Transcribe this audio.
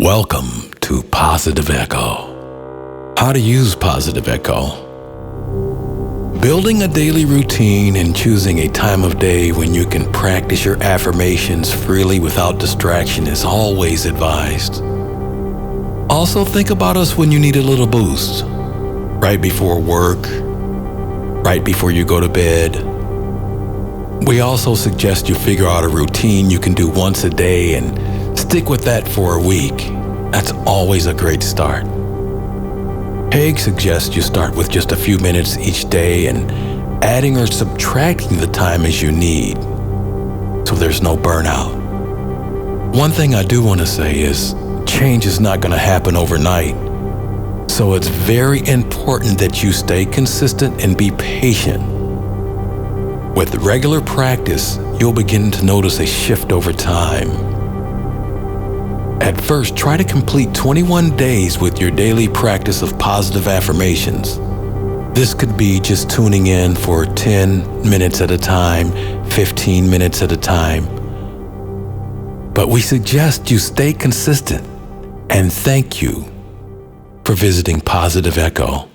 Welcome to Positive Echo. How to use Positive Echo. Building a daily routine and choosing a time of day when you can practice your affirmations freely without distraction is always advised. Also, think about us when you need a little boost. Right before work, right before you go to bed. We also suggest you figure out a routine you can do once a day and stick with that for a week. That's always a great start. Haig suggests you start with just a few minutes each day and adding or subtracting the time as you need, so there's no burnout. One thing I do want to say is change is not going to happen overnight, so it's very important that you stay consistent and be patient. With regular practice, you'll begin to notice a shift over time. At first, try to complete 21 days with your daily practice of positive affirmations. This could be just tuning in for 10 minutes at a time, 15 minutes at a time. But we suggest you stay consistent, and thank you for visiting Positive Echo.